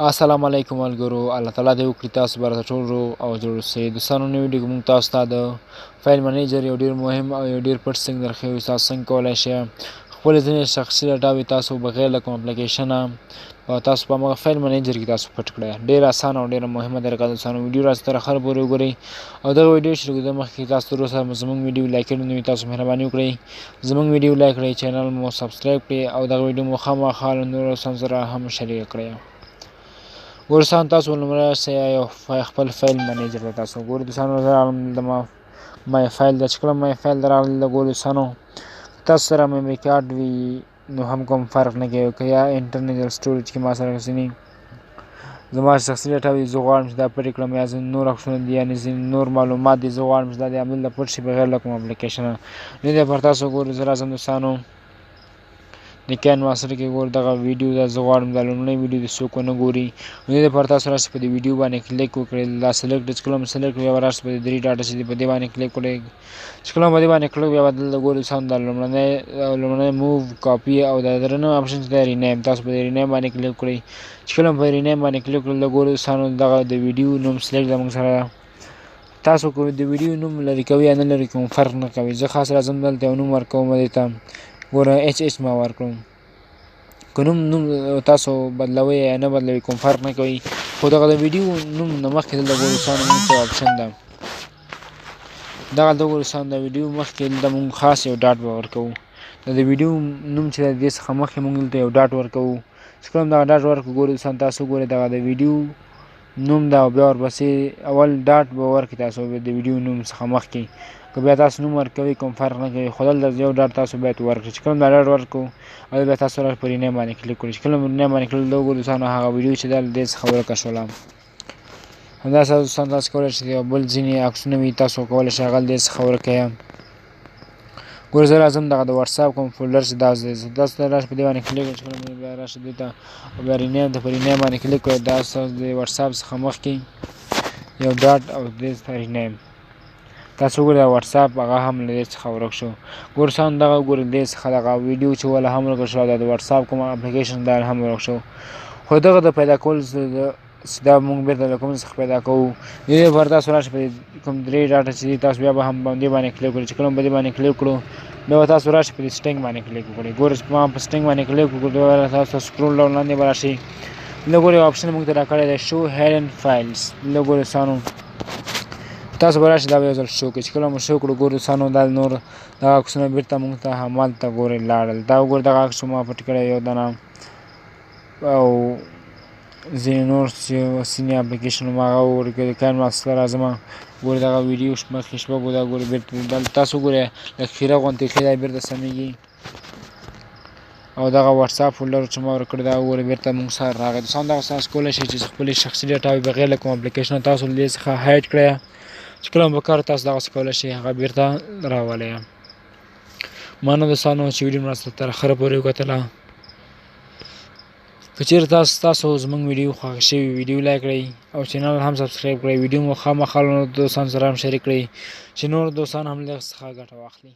السلام علیکم ملګرو. الله تعالی دې وکړي تاسو برته ټول روغ او جوړ اوسئ. دوستانو نوې ویډیو کې موږ تاسو ته د فایل منیجر یو ډېر مهم او یو ډېر پټ سیټینګ درښیو. تاسو څنګه کولی شئ خپلې ځینې شخصي ډاټاوې تاسو بغیر له کوم اپلیکیشنه تاسو په هماغه فایل منیجر کې تاسو پټ کړئ. ډېر اسانه او ډېره مهمه طریقه ده. دوستانو ویډیو راځي تر اخره پورې وګورئ او دغه ویډیو چې لږ مخکې تاسو تر اوسه زموږ ویډیو لایک کړی نه وي تاسو مهرباني وکړئ زموږ ویډیو لایک کړئ، چینل مو سبسکرایب کړئ او دغه ویډیو مو خامخا له نورو دوستانو سره هم شریک کړئ. ګورستان تاسو لومړی راشئ یو خپل فایل منیجر ته تاسو ګورئ. دوستانو زه راغلم د مای فایل ته چې کله مای فایل ته راغلی د ګورئ دوستانو تاسو سره میمري کارډ وي نو هم کوم فرق نه کوي که یا انټرنل سټوریج کې ما سره ځینې زما شخصي ډاټا وي زه غواړم چې دا پټې کړم یا ځینې نور عکسونه دي یعنې ځینې نور معلومات دي زه غواړم چې دا د همدلته پټ شي بغیر له کوم اپلیکیشنه. دې لپاره تاسو ګورئ زه راځم دوستانو د کین ماسټر کې ګورئ دغه ویډیو ده زه غواړم دا لومړنۍ ویډیو د څوک ونه ګوري. دې لپاره تاسو راشئ په دې ویډیو باندې کلیک وکړئ، دا سلیکټ چې کله مو سلیکټ کړئ بیا راشئ په دې 3 ډاټا چې دي په دې باندې کلیک کړئ. چې کله مو په دې باندې کلیک بیا به دلته ګورئ دوستانو دا لومړنی موو کاپي او دا درېیم اپشن چې دی رینیم تاسو په دې رینیم باندې کلیک کړئ. چې کله مو په رینیم باندې کلیک کړل دلته ګورئ دوستانو دغه د ویډیو نوم سلیکټ ده موږ سره تاسو کو د ویډیو نوم لرې کوئ یا نه لرې کوم فرق نه کوي. زه خاص راځم دلته یو نوم ورکوم دې ته ګوره HH ما ورکړم. که نوم تاسو بدلوئ یا نه بدلوئ کوم فرق نه کوي خو دغه د ویډیو نوم نه مخکې دلته ګورئ دوستانو موږ ته اپشن ده دغه دلته ګورئ دوستانو د ویډیو مخکې دلته موږ خاص یو ډاټ به ورکوو. د ویډیو نوم چې دی د دې څخه مخکې موږ دلته یو ډاټ ورکوو. چې کله هم دغه ډاټ ورکړو ګورئ دوستانو تاسو ګورئ دغه د ویډیو نوم ده او بیا ورپسې اول ډاټ به ورکړي تاسو د ویډیو نوم څخه مخکې که بیا تاسو نوم ورکوئ کوم فرق نه کوي خو دلته یو ډاټ تاسو باید ورکړئ. چې کله دا ډاټ ورکړو او بیا تاسو راشئ په رینیم باندې کلیک کړئ. چې کله مو رینیم باندې کلیک وکړو دوستانو هغه ویډیو چې ده له دې څخه ورکه شوله. همداسې دوستانو تاسو کولی شئ یو بل ځینې عکسونه وي تاسو کولی شئ هغه له دې څخه ورکه یم. ګوره زه راځم دغه د وټساپ کوم فولډر چې دا تاسو ته راشئ په دې باندې کلیک کړئ. چې کله مو بیا راشئ دې ته او بیا رینیم ته په رینیم باندې کلیک کړئ دا ستاسو د وټساپ څخه مخکې یو ډاټ او دې ته رینیم تاسو ګورئ وټساپ هغه هم له دې څخه ورک شو. ګوره دوستانو دغه ګورئ دې څخه دغه ویډیو چې وله هم ورک شو او دا د وټساپ کوم اپلیکیشن دا هم ورک شو. خو دغه د پیدا کول چې دا موږ بېرته له کوم څخه پیدا کوو دې لپاره تاسو راشئ په کوم 3 ډاټا چې دي تاسو بیا به هم دې باندې کلیک کړئ. چې کله په دې باندې کلیک کړو بیا به تاسو راشئ په دې سیټینګ باندې کلیک وکړئ. ګوره چې ما په سیټینګ باندې کلیک وکړو بیا تاسو سکرول ډاون لاندې به راشئ. دلته ګورئ یو اپشن موږ ته راکړی دی شو هیډن فایلز. دلته ګورئ دوستانو تاسو به راشئ دا به یو ځل شو کړئ. چې کله مو شو کړو ګورئ دوستانو دا نور دغه عکسونه بېرته موږ ته همالته ګورئ لاړل. دا وګورئ دغه عکس ما پټ کړی یو دانه او ځینې نور سینې اپلیکیشن ما هغه وګورئ که د کاین ماسټر راځم ګورئ دغه ویډیو مخکې شپږو دا ګورئ بېرته دلته تاسو ګورئ لږ خیره غوندې ښې دا بېرته سمېږي او دغه وټساپ فولډر چې ما ورکړی دا وګورئ بېرته موږ سره راغی. دوستانو دغه تاسو کولی شئ چې خپلې شخصي ډاټاوې بغیر له کوم اپلیکیشنه تاسو له دې څخه هایډ کړئ. چې کله مو په کار تاسو دغسې کولی شئ هغه بېرته راولئ. مننه دوستانو چې ویډیو مو راسره تر اخره پورې وکتله. که چېرې تاسو زموږ ویډیو خوښ شوي ویډیو لایک کړئ او چینل هم سبسکرایب کړئ. ویډیو مو خامخا له نورو دوستانو سره هم شریک کړئ چې نور دوستان هم له هغې څخه ګټه واخلي.